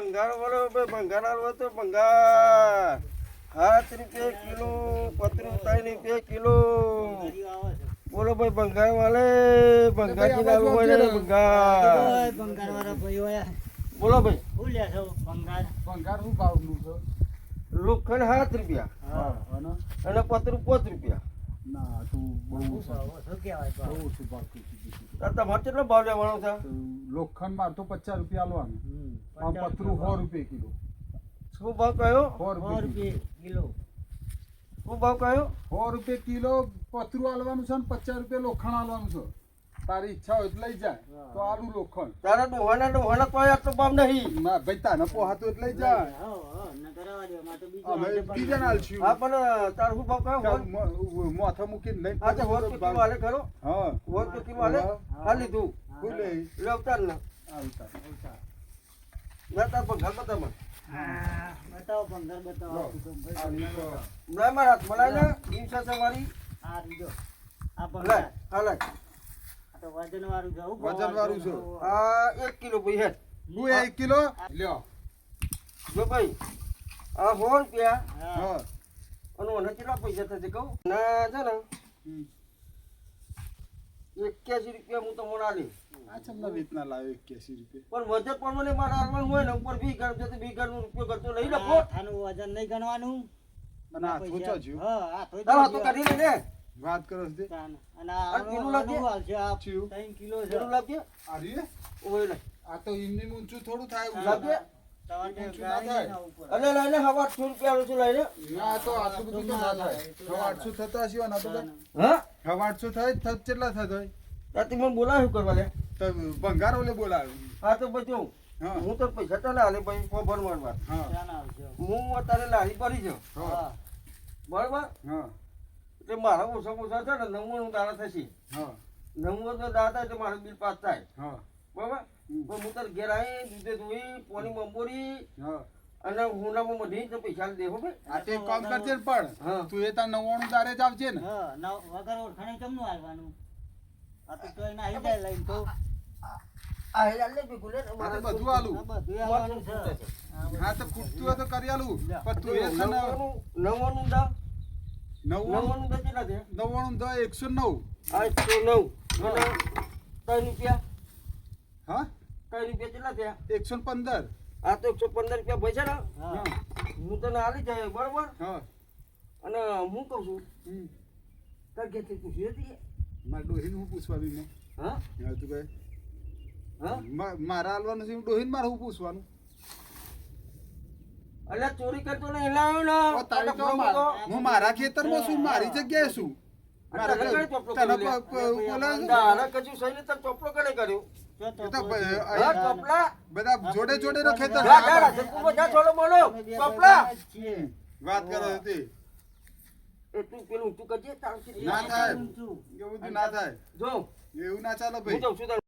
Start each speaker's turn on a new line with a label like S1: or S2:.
S1: ભંગાર વાળો ભાઈ ભંગાર આલવો તો ભંગાર 7 રૂપિયા કિલો 50 કિલો બોલો ભાઈ ભંગાર વાલે ભંગાર જી લાલવો હોય ને ભંગાર
S2: વાળા ભાઈ
S1: બોલો ભાઈ
S2: શું લે છો
S3: ભંગાર શું ભાવનું છે?
S1: લોખંડ 7 રૂપિયા અને 5 રૂપિયા
S3: ના તું બહુ
S2: શું કહેવાય
S3: બહુ ઓછું ભાવ કીધું.
S1: તમારે કેટલો ભાવ લેવાનો છે
S3: લોખંડ માં તો 50 રૂપિયા આલવાનું. આમ પતરું 100 રૂપિયા કિલો.
S1: શું ભાવ કયો
S3: 100 રૂપિયા
S2: કિલો
S1: શું ભાવ કયો
S3: 100 રૂપિયા કિલો પતરું આલવાનું છે ને 50 રૂપિયા લોખંડ આલવાનું છે. તારી ઈચ્છા હોય તો લઈ જાય તો આલું લોખંડ.
S1: તારા ડોહાના તો આટલો ભાવ નહીં
S3: ના ભાઈ તાને પોહાતું એટલે લઈ જાય. અમે બીજાને આલશું.
S1: હા પણ તારો શું ભાવ કયો
S3: માથા મૂકીને લઈને
S1: હા તો 100 કિલો હાલે ખરો
S3: હા
S1: 100 કિલો હાલે હા લીધું
S3: કોઈ લઈ
S1: લેવતાર ને
S3: આવતા.
S1: ના તાર ભંગાર બતાવ
S2: બતાવો ભંગાર બતાવો
S1: ના મારા હાથ મળાય ને દિવસા સવારી
S2: આ રીજો આ
S1: લે
S2: ભંગાર
S1: હા લે
S2: આ તો વજન વાળું છે
S3: વજન વાળું છે.
S1: આ 1 કિલો ભાઈ હે
S3: હું 1 કિલો લ્યો.
S1: જો ભાઈ આ 100 રૂપિયા
S3: હા
S1: અને મને કેટલા પૈસા થશે કહું ના છે ને 81 રૂપિયા હું તમને આલી
S3: આ ચમના રીતના લાવ્યો 81 રૂપિયા.
S1: પણ વજન પ્રમાણે મારે આલવાનું હોય ને ઉપર 20 ગ્રામ છે તો 20 ગ્રામ નો રૂપિયો કરતો લઈ લખો
S2: આનું વજન નહીં ગણવાનું
S3: અને આ થોચો છું.
S2: હા આ તો
S1: તારા હાથો કાઢી લે ને
S3: વાત કરો છે તે.
S2: અને આ
S1: કિલો લાગે?
S2: હાલશે આ
S3: થયું.
S2: 3 કિલો છે
S1: જરૂર લાગે
S3: આ રીએ
S1: ઓય લે
S3: આ તો ઇન્ની ઊંચું થોડું થાય.
S1: લાગે
S2: તમારે
S3: ઊંચું ના થાય.
S1: અને લઈને હવા 800 રૂપિયા આલું છું લઈને
S3: ના તો આટલું બધું તો ના થાય. હવે 800 થતા હશે ના તો
S1: હા
S3: હવે 800 થાય તો કેટલા થતા હોય?
S1: તાતી મને બોલાવ્યું કરવા લે
S3: તો ભંગાર ઓલે બોલાવે.
S1: હા તો બધું
S3: હા
S1: હું તો પૈસા તો ના આલે ભાઈ ખબર મારવા
S3: હા
S1: હું અત્યારે લારી પડી છું
S3: હા
S1: બરાબર
S3: હા
S1: એટલે મારા ઓછા છે ને 99 દાડા થશે
S3: હા
S1: 99 દાડા થાય તો મારું બિલ પાસ થાય
S3: હા
S1: બરાબર પણ હું તારે ઘેર આવી દૂધે ધોઈ પાણી બંબોરી
S3: હા
S1: અને હુંડામાં મઢી તો પૈસા દેવો ભાઈ
S3: આ તે કામ કરજે ને પણ
S1: હા.
S3: તું એ તાર 99 દારે જ આવજે ને.
S2: હા વગર ઓળખાણે કેમનું આવવાનું આ તો તોય ના આવી જાય લઈને તો
S1: આ હેલા લે ભેગું લે
S3: આ તો બધું આલું.
S2: આ બધું આવવાનું છે
S3: હા તો ખૂટતું હોય તો કરી આલું. પણ તું એ છે ને
S1: 99 દા
S3: 99
S1: દા કેટલા છે
S3: 99 દા 109.
S1: આ 109 અને 3 રૂપિયા
S3: હા
S1: 3 રૂપિયા કેટલા થયા
S3: 115.
S1: આ તો 115 રૂપિયા ભાઈ છે ને
S2: હા
S1: હું તને આલી જાય બરાબર
S3: હા
S1: અને હું કહું છું
S3: હમ.
S1: તાર ઘેરથી પૂછ્યું હતી
S3: મારે ડોહીને હું પૂછવાનું ને
S1: હા
S3: હા તું કહે
S1: હા
S3: મારા હાલવાનું છે ડોહીને મારે હું પૂછવાનું.
S1: અલ્યા ચોરી કરતો ને હિલાયો ને
S3: ઓ તારી તો હું મારા ખેતરમાં છું મારી જગ્યાએ છું. મારા
S1: ચોપડો કરે કર્યો
S3: બધા જોડે જોડે નો ખેતર વાત કરે હતી.
S1: તું પેલું ઊંચું કરજે તારું
S3: ના થાય એવું બધું ના થાય
S1: જો
S3: એવું ના ચાલે
S1: હું
S3: ભાઈ.
S1: જાઉં છું